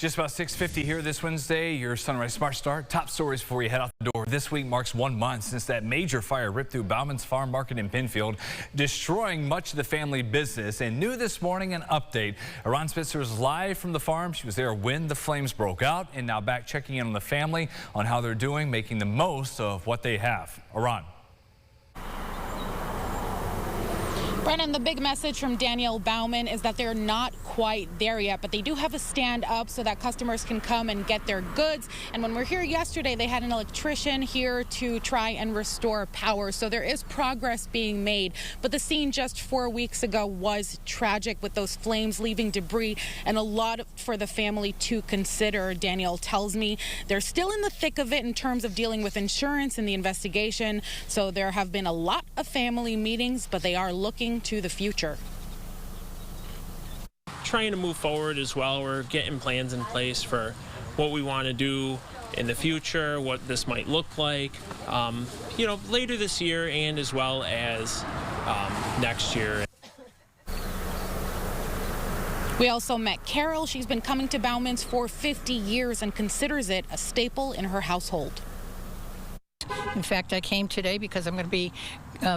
Just about 6:50 here this Wednesday, your Sunrise Smart Start. Top stories before you head out the door. This week marks 1 month since that major fire ripped through Bauman's farm market in Penfield, destroying much of the family business. And new this morning, an update. Aron Spitzer is live from the farm. She was there when the flames broke out, and now back checking in on the family on how they're doing, making the most of what they have. Aron. Brennan, the big message from Danielle Bauman is that they're not quite there yet, but they do have a stand up so that customers can come and get their goods. And when we were here yesterday, they had an electrician here to try and restore power. So there is progress being made. But the scene just 4 weeks ago was tragic, with those flames leaving debris and a lot for the family to consider. Danielle tells me they're still in the thick of it in terms of dealing with insurance and the investigation. So there have been a lot of family meetings, but they are looking to the future. Trying to move forward as well. We're getting plans in place for what we want to do in the future, what this might look like, later this year and as well as next year. We also met Carol. She's been coming to Bauman's for 50 years and considers it a staple in her household. In fact, I came today because I'm going to be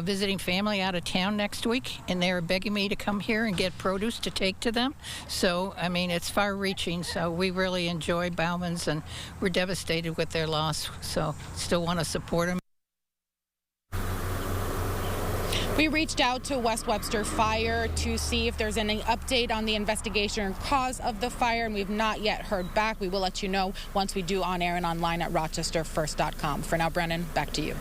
visiting family out of town next week, and they're begging me to come here and get produce to take to them. So, I mean, it's far-reaching, so we really enjoy Bauman's, and we're devastated with their loss, so still want to support them. We reached out to West Webster Fire to see if there's any update on the investigation or cause of the fire, and we've not yet heard back. We will let you know once we do, on air and online at rochesterfirst.com. For now, Brennan, back to you.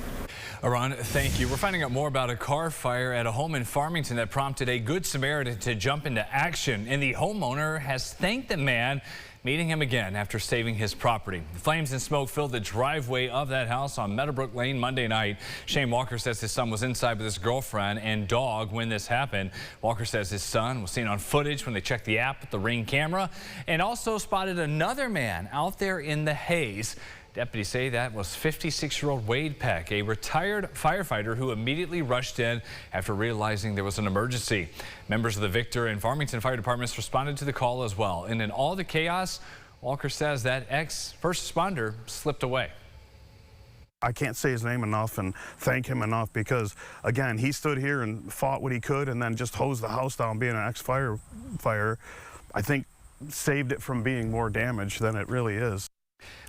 Aron, thank you. We're finding out more about a car fire at a home in Farmington that prompted a Good Samaritan to jump into action, and the homeowner has thanked the man, meeting him again after saving his property. The flames and smoke filled the driveway of that house on Meadowbrook Lane Monday night. Shane Walker says his son was inside with his girlfriend and dog when this happened. Walker says his son was seen on footage when they checked the app with the Ring camera, and also spotted another man out there in the haze. Deputies say that was 56-year-old Wade Peck, a retired firefighter who immediately rushed in after realizing there was an emergency. Members of the Victor and Farmington fire departments responded to the call as well. And in all the chaos, Walker says that ex-first responder slipped away. I can't say his name enough and thank him enough, because, again, he stood here and fought what he could and then just hosed the house down. Being an ex-firefighter, I think saved it from being more damage than it really is.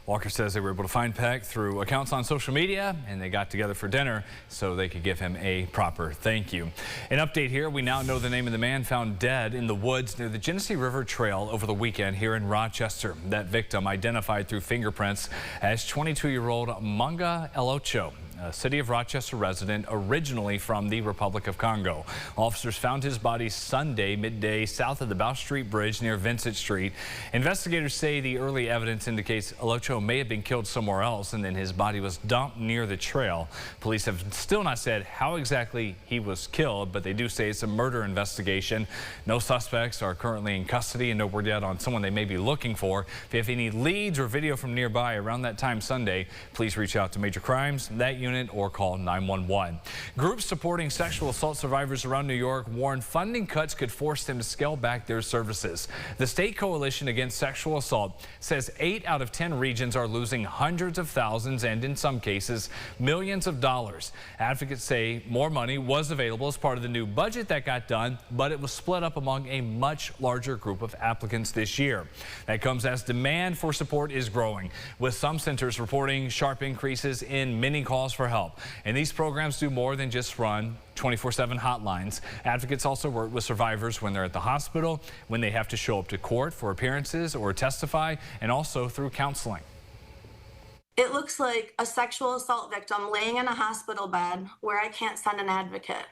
Walker says they were able to find Peck through accounts on social media, and they got together for dinner so they could give him a proper thank you. An update here. We now know the name of the man found dead in the woods near the Genesee River Trail over the weekend here in Rochester. That victim identified through fingerprints as 22-year-old Manga Elocho, a City of Rochester resident originally from the Republic of Congo. Officers found his body Sunday midday south of the Bow Street Bridge near Vincent Street. Investigators say the early evidence indicates Elocho may have been killed somewhere else, and then his body was dumped near the trail. Police have still not said how exactly he was killed, but they do say it's a murder investigation. No suspects are currently in custody, and no word yet on someone they may be looking for. If you have any leads or video from nearby around that time Sunday, please reach out to Major Crimes, that unit, or call 911. Groups supporting sexual assault survivors around New York warn funding cuts could force them to scale back their services. The State Coalition Against Sexual Assault says 8 out of 10 regions are losing hundreds of thousands and, in some cases, millions of dollars. Advocates say more money was available as part of the new budget that got done, but it was split up among a much larger group of applicants this year. That comes as demand for support is growing, with some centers reporting sharp increases in many calls for help. And these programs do more than just run 24/7 hotlines. Advocates also work with survivors when they're at the hospital, when they have to show up to court for appearances or testify, and also through counseling. It looks like a sexual assault victim laying in a hospital bed where I can't send an advocate.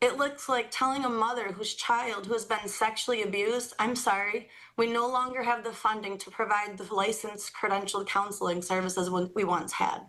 It looks like telling a mother whose child who has been sexually abused, I'm sorry, we no longer have the funding to provide the licensed credentialed counseling services we once had.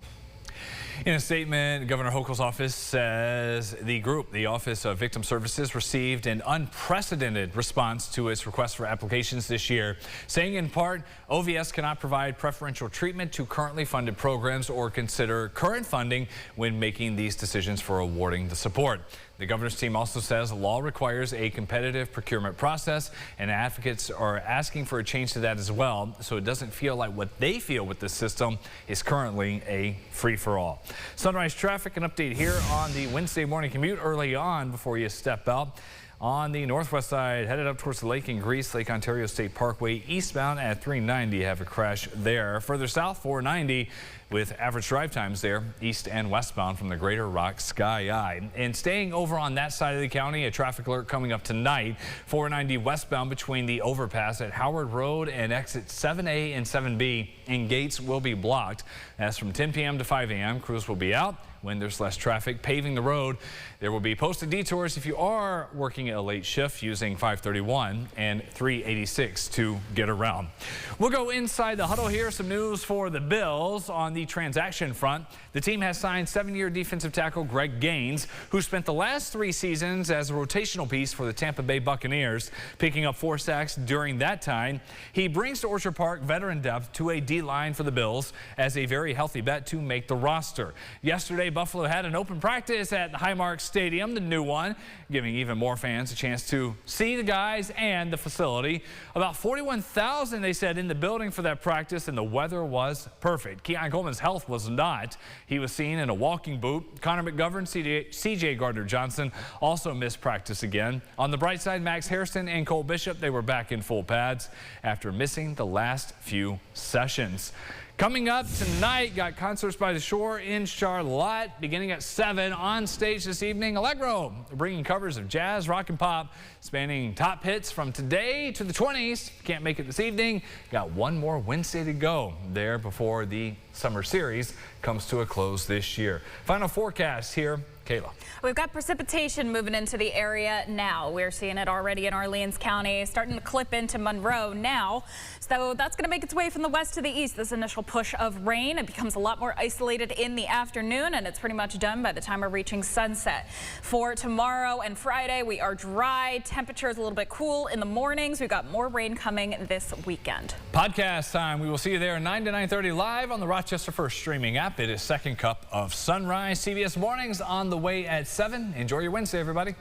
In a statement, Governor Hochul's office says the Office of Victim Services received an unprecedented response to its request for applications this year, saying in part, OVS cannot provide preferential treatment to currently funded programs or consider current funding when making these decisions for awarding the support. The governor's team also says the law requires a competitive procurement process, and advocates are asking for a change to that as well, so it doesn't feel like what they feel with this system is currently a free-for-all. Sunrise traffic, an update here on the Wednesday morning commute early on before you step out. On the northwest side, headed up towards the lake in Greece, Lake Ontario State Parkway, eastbound at 390, have a crash there. Further south, 490, with average drive times there, east and westbound from the Greater Rock Sky Eye. And staying over on that side of the county, a traffic alert coming up tonight, 490 westbound between the overpass at Howard Road and exit 7A and 7B, and gates will be blocked. That's from 10 p.m. to 5 a.m. Crews will be out when there's less traffic paving the road. There will be posted detours if you are working a late shift using 531 and 386 to get around. We'll go inside the huddle here. Some news for the Bills on the transaction front. The team has signed 7-year defensive tackle Greg Gaines, who spent the last 3 seasons as a rotational piece for the Tampa Bay Buccaneers, picking up 4 sacks during that time. He brings to Orchard Park veteran depth to a D-line for the Bills as a very healthy bet to make the roster. Yesterday, Buffalo had an open practice at Highmark Stadium, the new one, giving even more fans a chance to see the guys and the facility. About 41,000, they said, in the building for that practice, and the weather was perfect. Keon Coleman's health was not. He was seen in a walking boot. Connor McGovern, CJ Gardner-Johnson also missed practice again. On the bright side, Max Harrison and Cole Bishop, they were back in full pads after missing the last few sessions. Coming up tonight, got Concerts by the Shore in Charlotte, beginning at 7 on stage this evening. Allegro bringing covers of jazz, rock, and pop, spanning top hits from today to the 20s. Can't make it this evening. Got one more Wednesday to go there before the summer series comes to a close this year. Final forecast here. Kayla. We've got precipitation moving into the area now. We're seeing it already in Orleans County, starting to clip into Monroe now. So that's going to make its way from the west to the east. This initial push of rain, it becomes a lot more isolated in the afternoon, and it's pretty much done by the time we're reaching sunset. For tomorrow and Friday, we are dry. Temperatures a little bit cool in the mornings. We've got more rain coming this weekend. Podcast time. We will see you there 9 to 9:30 live on the Rochester First streaming app. It is Second Cup of Sunrise. CBS Mornings on the way at 7. Enjoy your Wednesday, everybody.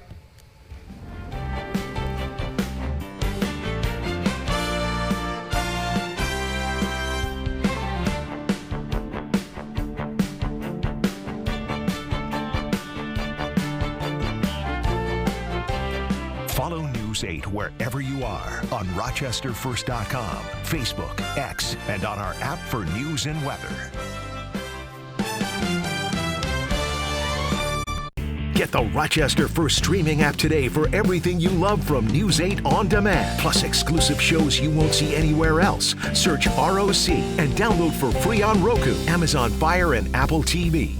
Follow News 8 wherever you are on RochesterFirst.com, Facebook, X, and on our app for news and weather. Get the Rochester First streaming app today for everything you love from News 8 On Demand, plus exclusive shows you won't see anywhere else. Search ROC and download for free on Roku, Amazon Fire, and Apple TV.